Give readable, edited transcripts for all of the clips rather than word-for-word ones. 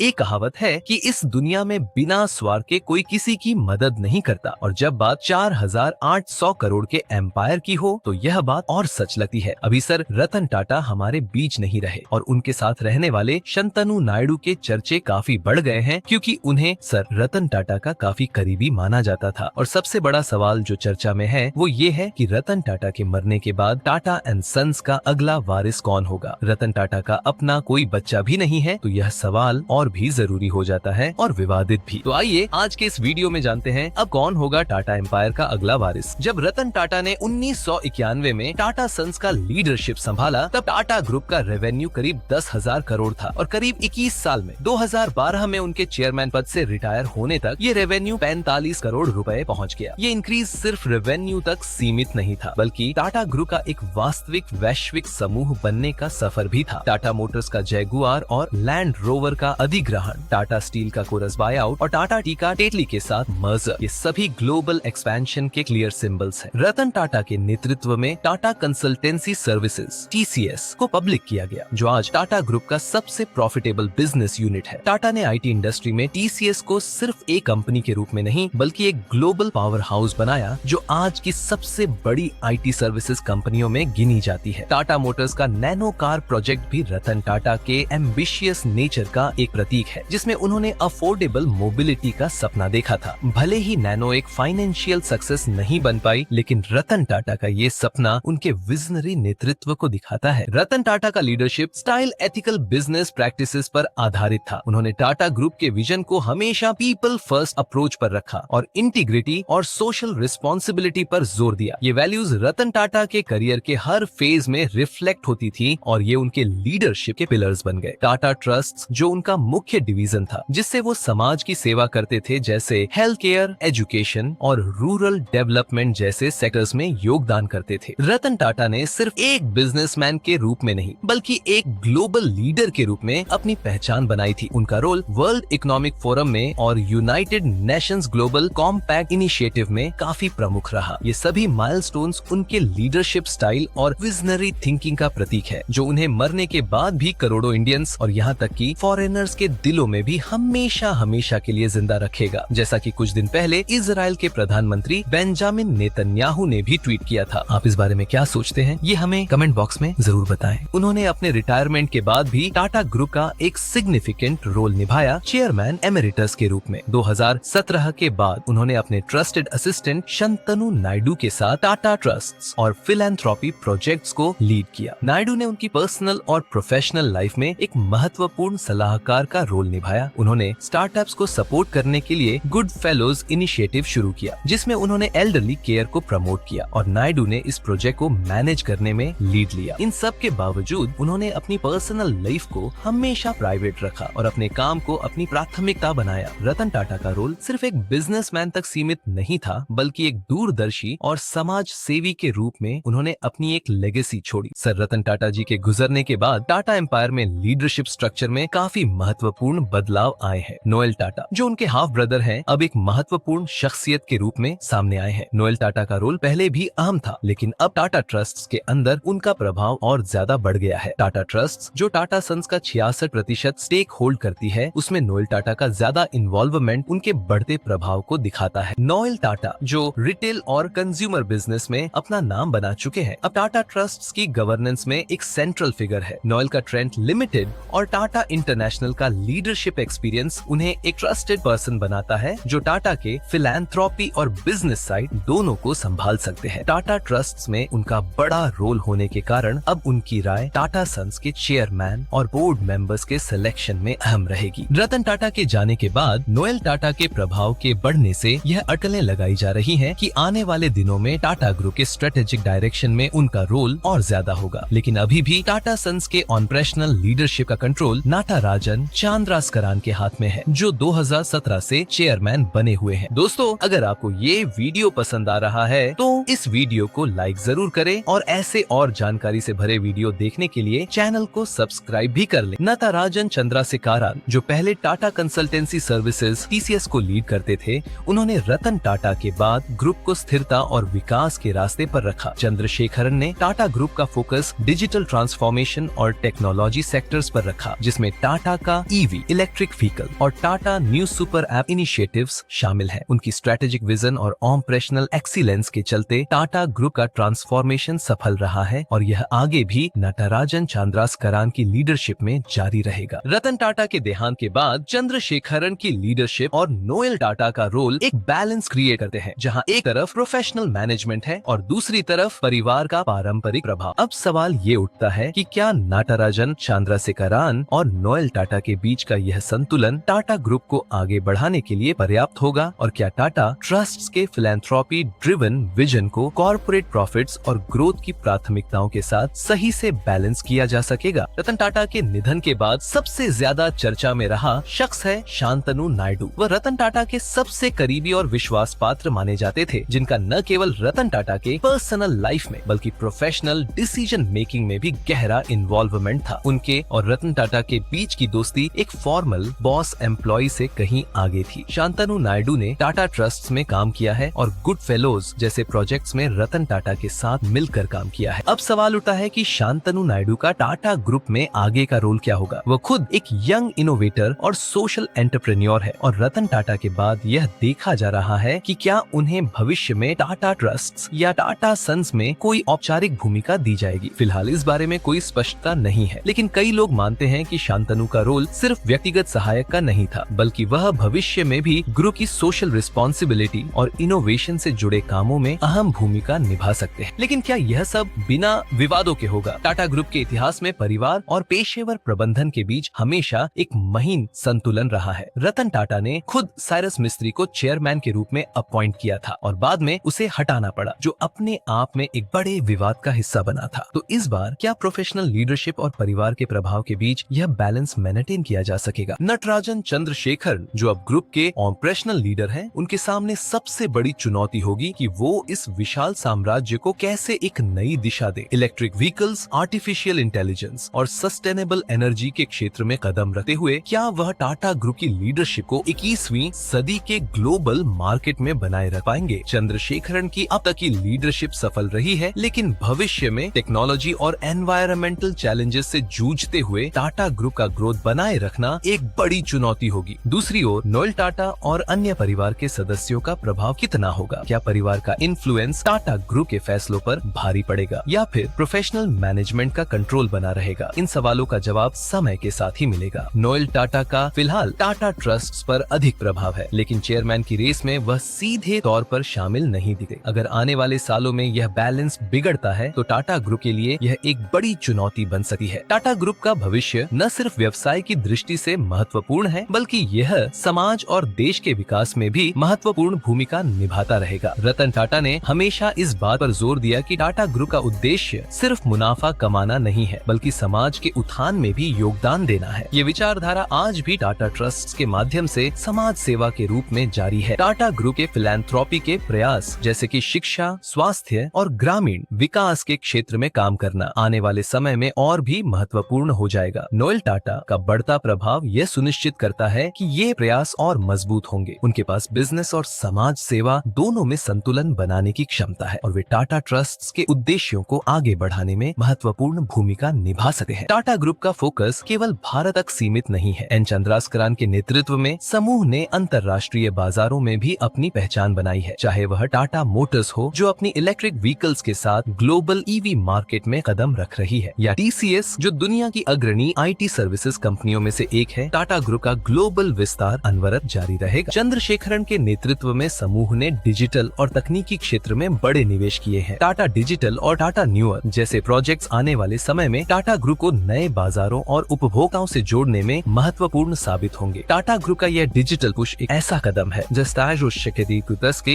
एक कहावत है कि इस दुनिया में बिना स्वार्थ के कोई किसी की मदद नहीं करता, और जब बात 4,800 करोड़ के एम्पायर की हो तो यह बात और सच लगती है। अभी सर रतन टाटा हमारे बीच नहीं रहे और उनके साथ रहने वाले शंतनु नायडू के चर्चे काफी बढ़ गए हैं, क्योंकि उन्हें सर रतन टाटा का काफी करीबी माना जाता था। और सबसे बड़ा सवाल जो चर्चा में है वो ये है कि रतन टाटा के मरने के बाद टाटा एंड सन्स का अगला वारिस कौन होगा। रतन टाटा का अपना कोई बच्चा भी नहीं है, तो यह सवाल और भी जरूरी हो जाता है और विवादित भी। तो आइए आज के इस वीडियो में जानते हैं अब कौन होगा टाटा एम्पायर का अगला वारिस। जब रतन टाटा ने 1991 में टाटा सन्स का लीडरशिप संभाला तब टाटा ग्रुप का रेवेन्यू करीब 10,000 करोड़ था और करीब 21 साल में 2012 में उनके चेयरमैन पद से रिटायर होने तक ये रेवेन्यू 45 करोड़ रुपए पहुंच गया। ये इंक्रीज सिर्फ रेवेन्यू तक सीमित नहीं था, बल्कि टाटा ग्रुप का एक वास्तविक वैश्विक समूह बनने का सफर भी था। टाटा मोटर्स का जैगुआर और लैंड रोवर का अधिग्रहण, टाटा स्टील का कोरस बायआउट और टाटा टी का टेटली के साथ मर्जर, ये सभी ग्लोबल एक्सपेंशन के क्लियर सिंबल्स हैं। रतन टाटा के नेतृत्व में टाटा कंसल्टेंसी सर्विसेज (TCS) को पब्लिक किया गया, जो आज टाटा ग्रुप का सबसे प्रॉफिटेबल बिजनेस यूनिट है। टाटा ने आईटी इंडस्ट्री में TCS को सिर्फ एक कंपनी के रूप में नहीं बल्कि एक ग्लोबल पावर हाउस बनाया, जो आज की सबसे बड़ी आईटी सर्विसेज कंपनियों में गिनी जाती है। टाटा मोटर्स का नैनो कार प्रोजेक्ट भी रतन टाटा के एम्बिशियस नेचर का एक प्रतीक है, जिसमें उन्होंने अफोर्डेबल मोबिलिटी का सपना देखा था। भले ही नैनो एक फाइनेंशियल सक्सेस नहीं बन पाई, लेकिन रतन टाटा का ये सपना उनके विजनरी नेतृत्व को दिखाता है। रतन टाटा का leadership style ethical business practices पर आधारित था। उन्होंने टाटा ग्रुप के विजन को हमेशा पीपल फर्स्ट अप्रोच पर रखा और इंटीग्रिटी और सोशल रिस्पॉन्सिबिलिटी पर जोर दिया। ये वैल्यूज रतन टाटा के करियर के हर फेज में रिफ्लेक्ट होती थी और ये उनके लीडरशिप के पिलर्स बन गए। टाटा ट्रस्ट जो उनका मुख्य डिवीजन था, जिससे वो समाज की सेवा करते थे, जैसे हेल्थ केयर, एजुकेशन और रूरल डेवलपमेंट जैसे सेक्टर्स में योगदान करते थे। रतन टाटा ने सिर्फ एक बिजनेसमैन के रूप में नहीं बल्कि एक ग्लोबल लीडर के रूप में अपनी पहचान बनाई थी। उनका रोल वर्ल्ड इकोनॉमिक फोरम में और United Nations global compact initiative में काफी प्रमुख रहा। ये सभी माइलस्टोन्स उनके लीडरशिप स्टाइल और विजनरी थिंकिंग का प्रतीक है, जो उन्हें मरने के बाद भी करोड़ों इंडियंस और यहाँ तक कि फॉरेनर्स के दिलों में भी हमेशा हमेशा के लिए जिंदा रखेगा। जैसा कि कुछ दिन पहले इजराइल के प्रधानमंत्री बेंजामिन नेतन्याहू ने भी ट्वीट किया था। आप इस बारे में क्या सोचते हैं, ये हमें कमेंट बॉक्स में जरूर बताएं। उन्होंने अपने रिटायरमेंट के बाद भी टाटा ग्रुप का एक सिग्निफिकेंट रोल निभाया चेयरमैन एमेरिटस के रूप में। 2017 के बाद उन्होंने अपने ट्रस्टेड असिस्टेंट शंतनु नायडू के साथ टाटा ट्रस्ट्स और फिलैंथ्रोपी प्रोजेक्ट्स को लीड किया। नायडू ने उनकी पर्सनल और प्रोफेशनल लाइफ में एक महत्वपूर्ण सलाहकार का रोल निभाया। उन्होंने स्टार्टअप्स को सपोर्ट करने के लिए गुड फेलोज इनिशिएटिव शुरू किया, जिसमें उन्होंने एल्डरली केयर को प्रमोट किया और नायडू ने इस प्रोजेक्ट को मैनेज करने में लीड लिया। इन सब के बावजूद उन्होंने अपनी पर्सनल लाइफ को हमेशा प्राइवेट रखा और अपने काम को अपनी प्राथमिकता बनाया। रतन टाटा का रोल सिर्फ एक बिजनेसमैन तक सीमित नहीं था, बल्कि एक दूरदर्शी और समाज सेवी के रूप में उन्होंने अपनी एक लेगेसी छोड़ी। सर रतन टाटा जी के गुजरने के बाद टाटा एम्पायर में लीडरशिप स्ट्रक्चर में काफी महत्वपूर्ण बदलाव आए हैं। नोएल टाटा जो उनके हाफ ब्रदर हैं, अब एक महत्वपूर्ण शख्सियत के रूप में सामने आए हैं। नोएल टाटा का रोल पहले भी अहम था, लेकिन अब टाटा ट्रस्ट्स के अंदर उनका प्रभाव और ज्यादा बढ़ गया है। टाटा ट्रस्ट्स जो टाटा सन्स का 66% स्टेक होल्ड करती है, उसमें नोएल टाटा का ज्यादा इन्वॉल्वमेंट उनके बढ़ते प्रभाव को दिखाता है। नोएल टाटा जो रिटेल और कंज्यूमर बिजनेस में अपना नाम बना चुके हैं, अब टाटा ट्रस्ट्स की गवर्नेंस में एक सेंट्रल फिगर है। नोएल का ट्रेंट लिमिटेड और टाटा इंटरनेशनल का लीडरशिप एक्सपीरियंस उन्हें एक ट्रस्टेड पर्सन बनाता है, जो टाटा के फिलैंथ्रोपी और बिजनेस साइड दोनों को संभाल सकते हैं। टाटा ट्रस्ट्स में उनका बड़ा रोल होने के कारण अब उनकी राय टाटा सन्स के चेयरमैन और बोर्ड मेंबर्स के सिलेक्शन में अहम रहेगी। रतन टाटा के जाने के बाद नोएल टाटा के प्रभाव के बढ़ने से यह अटकलें लगाई जा रही हैं कि आने वाले दिनों में टाटा ग्रुप के स्ट्रेटेजिक डायरेक्शन में उनका रोल और ज्यादा होगा। लेकिन अभी भी टाटा सन्स के ऑपरेशनल लीडरशिप का कंट्रोल नाटाराजन चांद्रास्करान के हाथ में है, जो 2017 से चेयरमैन बने हुए हैं। दोस्तों, अगर आपको ये वीडियो पसंद आ रहा है तो इस वीडियो को लाइक जरूर करें और ऐसे और जानकारी से भरे वीडियो देखने के लिए चैनल को सब्सक्राइब भी कर लें। नटराजन चंद्रशेखरन, जो पहले टाटा कंसल्टेंसी सर्विसेज TCS को लीड करते थे, उन्होंने रतन टाटा के बाद ग्रुप को स्थिरता और विकास के रास्ते पर रखा। चंद्रशेखरन ने टाटा ग्रुप का फोकस डिजिटल ट्रांसफॉर्मेशन और टेक्नोलॉजी सेक्टर्स पर रखा, जिसमें टाटा का EV इलेक्ट्रिक व्हीकल और Tata new super app initiatives शामिल हैं। उनकी स्ट्रेटेजिक विजन और ऑपरेशनल एक्सीलेंस के चलते टाटा ग्रुप का ट्रांसफॉर्मेशन सफल रहा है और यह आगे भी नटराजन चंद्रशेखरन की लीडरशिप में जारी रहेगा। रतन टाटा के देहांत के बाद चंद्रशेखरन की लीडरशिप और नोएल टाटा का रोल एक बैलेंस क्रिएट करते हैं, जहां एक तरफ प्रोफेशनल मैनेजमेंट है और दूसरी तरफ परिवार का पारंपरिक प्रभाव। अब सवाल ये उठता है कि क्या नटराजन चंद्रशेखरन और नोएल टाटा के बीच का यह संतुलन टाटा ग्रुप को आगे बढ़ाने के लिए पर्याप्त होगा, और क्या टाटा ट्रस्ट्स के फिलैंथ्रोपी ड्रिवन विजन को कॉर्पोरेट प्रॉफिट्स और ग्रोथ की प्राथमिकताओं के साथ सही से बैलेंस किया जा सकेगा। रतन टाटा के निधन के बाद सबसे ज्यादा चर्चा में रहा शख्स है शांतनु नायडू। वह रतन टाटा के सबसे करीबी और विश्वास पात्र माने जाते थे, जिनका न केवल रतन टाटा के पर्सनल लाइफ में बल्कि प्रोफेशनल डिसीजन मेकिंग में भी गहरा इन्वॉल्वमेंट था। उनके और रतन टाटा के बीच की दोस्ती एक फॉर्मल बॉस एम्प्लॉय से कहीं आगे थी। शांतनु नायडू ने टाटा ट्रस्ट्स में काम किया है और गुड फेलोज जैसे प्रोजेक्ट्स में रतन टाटा के साथ मिलकर काम किया है। अब सवाल उठता है कि शांतनु नायडू का टाटा ग्रुप में आगे का रोल क्या होगा। वो खुद एक यंग इनोवेटर और सोशल एंटरप्रेन्योर है और रतन टाटा के बाद यह देखा जा रहा है कि क्या उन्हें भविष्य में टाटा ट्रस्ट्स या टाटा सन्स में कोई औपचारिक भूमिका दी जाएगी। फिलहाल इस बारे में कोई स्पष्टता नहीं है, लेकिन कई लोग मानते हैं कि शांतनु का रोल सिर्फ व्यक्तिगत सहायक का नहीं था, बल्कि वह भविष्य में भी ग्रुप की सोशल रिस्पॉन्सिबिलिटी और इनोवेशन से जुड़े कामों में अहम भूमिका निभा सकते हैं। लेकिन क्या यह सब बिना विवादों के होगा? टाटा ग्रुप के इतिहास में परिवार और पेशेवर प्रबंधन के बीच हमेशा एक महीन संतुलन रहा है। रतन टाटा ने खुद साइरस मिस्त्री को चेयरमैन के रूप में अपॉइंट किया था और बाद में उसे हटाना पड़ा, जो अपने आप में एक बड़े विवाद का हिस्सा बना था। तो इस बार क्या प्रोफेशनल लीडरशिप और परिवार के प्रभाव के बीच यह बैलेंस मेंटेन किया जा सकेगा? नटराजन चंद्रशेखरन, जो अब ग्रुप के ऑपरेशनल लीडर हैं, उनके सामने सबसे बड़ी चुनौती होगी कि वो इस विशाल साम्राज्य को कैसे एक नई दिशा दे। इलेक्ट्रिक व्हीकल्स, आर्टिफिशियल इंटेलिजेंस और सस्टेनेबल एनर्जी के क्षेत्र में कदम रखते हुए क्या वह टाटा ग्रुप की लीडरशिप को 21वीं सदी के ग्लोबल मार्केट में बनाए रख पाएंगे? चंद्रशेखरन की अब तक की लीडरशिप सफल रही है, लेकिन भविष्य में टेक्नोलॉजी और एनवायरमेंटल चैलेंजेस से जूझते हुए टाटा ग्रुप का ग्रोथ बनाए रखना एक बड़ी चुनौती होगी। दूसरी ओर नोएल टाटा और अन्य परिवार के सदस्यों का प्रभाव कितना होगा? क्या परिवार का इन्फ्लुएंस टाटा ग्रुप के फैसलों पर भारी पड़ेगा या फिर प्रोफेशनल मैनेजमेंट का कंट्रोल बना रहेगा? इन सवालों का जवाब समय के साथ ही मिलेगा। नोएल टाटा का फिलहाल टाटा ट्रस्ट्स पर अधिक प्रभाव है, लेकिन चेयरमैन की रेस में वह सीधे तौर पर शामिल नहीं दिखे। अगर आने वाले सालों में यह बैलेंस बिगड़ता है तो टाटा ग्रुप के लिए यह एक बड़ी चुनौती बन सकती है। टाटा ग्रुप का भविष्य न सिर्फ व्यवसाय की दृष्टि से महत्वपूर्ण है, बल्कि यह समाज और देश के विकास में भी महत्वपूर्ण भूमिका निभाता रहेगा। रतन टाटा ने हमेशा इस बात पर जोर दिया कि टाटा ग्रुप का उद्देश्य सिर्फ मुनाफा कमाना नहीं है, बल्कि समाज के उत्थान में भी योगदान देना है। ये विचारधारा आज भी टाटा ट्रस्ट्स के माध्यम से समाज सेवा के रूप में जारी है। टाटा ग्रुप के फिलैंथ्रोपी के प्रयास, जैसे कि शिक्षा, स्वास्थ्य और ग्रामीण विकास के क्षेत्र में काम करना, आने वाले समय में और भी महत्वपूर्ण हो जाएगा। नोएल टाटा का बढ़ता प्रभाव यह सुनिश्चित करता है कि ये प्रयास और मजबूत होंगे। उनके पास बिजनेस और समाज सेवा दोनों में संतुलन बनाने की क्षमता है और वे टाटा ट्रस्ट्स के उद्देश्यों को आगे बढ़ाने में महत्वपूर्ण भूमिका निभा सकते हैं। टाटा ग्रुप का फोकस केवल भारत तक सीमित नहीं है। एन चंद्रशेखरन के नेतृत्व में समूह ने अंतर्राष्ट्रीय बाजारों में भी अपनी पहचान बनाई है, चाहे वह टाटा मोटर्स हो, जो अपनी इलेक्ट्रिक व्हीकल्स के साथ ग्लोबल EV मार्केट में कदम रख रही है, या TCS, जो दुनिया की अग्रणी IT सर्विसेज कंपनियों में से एक है। टाटा ग्रुप का ग्लोबल विस्तार अनवरत जारी रहेगा। चंद्रशेखरन के नेतृत्व में समूह ने डिजिटल और तकनीकी क्षेत्र में बड़े निवेश किए हैं। टाटा डिजिटल और टाटा न्यूअर जैसे प्रोजेक्ट्स आने वाले समय में टाटा ग्रुप को नए बाजारों और उपभोक्ताओं से जोड़ने में महत्वपूर्ण साबित होंगे। टाटा ग्रुप का यह डिजिटल पुश एक ऐसा कदम है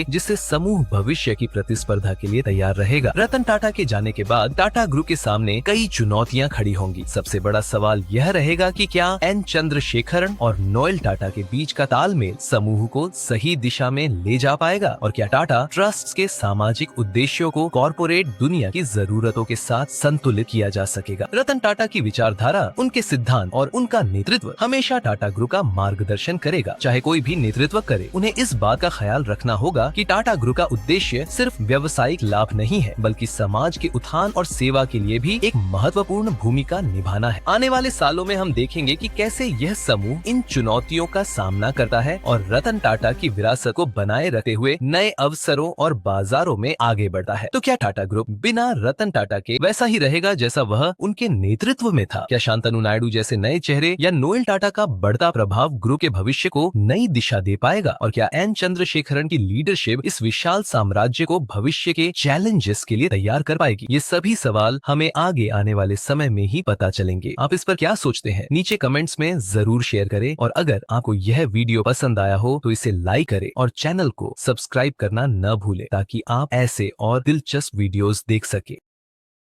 जिससे समूह भविष्य की प्रतिस्पर्धा के लिए तैयार रहेगा। रतन टाटा के जाने के बाद टाटा ग्रुप के सामने कई चुनौतियां खड़ी होंगी। सबसे बड़ा सवाल यह रहेगा कि क्या एन चंद्रशेखरन और नोएल टाटा के बीच का तालमेल समूह को सही दिशा में ले जा पाएगा, और क्या टाटा ट्रस्ट के सामाजिक उद्देश्यों को कॉर्पोरेट दुनिया की जरूरतों के साथ संतुलित किया जा सकेगा। रतन टाटा की विचारधारा, उनके सिद्धांत और उनका नेतृत्व हमेशा टाटा ग्रुप का मार्गदर्शन करेगा। चाहे कोई भी नेतृत्व करे, उन्हें इस बात का ख्याल रखना होगा कि टाटा ग्रुप का उद्देश्य सिर्फ व्यवसायिक लाभ नहीं है, बल्कि समाज के उत्थान और सेवा के लिए भी एक महत्वपूर्ण भूमिका निभाना है। आने वाले सालों में हम देखेंगे कि कैसे यह समूह इन चुनौतियों का सामना करता है और रतन टाटा की विरासत को बनाए रखते हुए नए अवसरों और बाजारों में आगे बढ़ता है। तो क्या टाटा ग्रुप बिना रतन टाटा के वैसा ही रहेगा जैसा वह उनके नेतृत्व में था? क्या शांतनु नायडू जैसे नए चेहरे या नोएल टाटा का बढ़ता प्रभाव ग्रुप के भविष्य को नई दिशा दे पाएगा? और क्या एन चंद्रशेखरन की लीडरशिप इस विशाल साम्राज्य को भविष्य के चैलेंजेस के लिए तैयार कर पाएगी? ये सभी सवाल हमें आगे आने वाले समय में ही पता चलेंगे। आप इस पर क्या सोचते हैं? नीचे कमेंट्स में जरूर शेयर करें और अगर आपको यह वीडियो पसंद आया हो तो इसे लाइक करें और चैनल को सब्सक्राइब करना न भूलें ताकि आप ऐसे और दिलचस्प वीडियोस देख सके।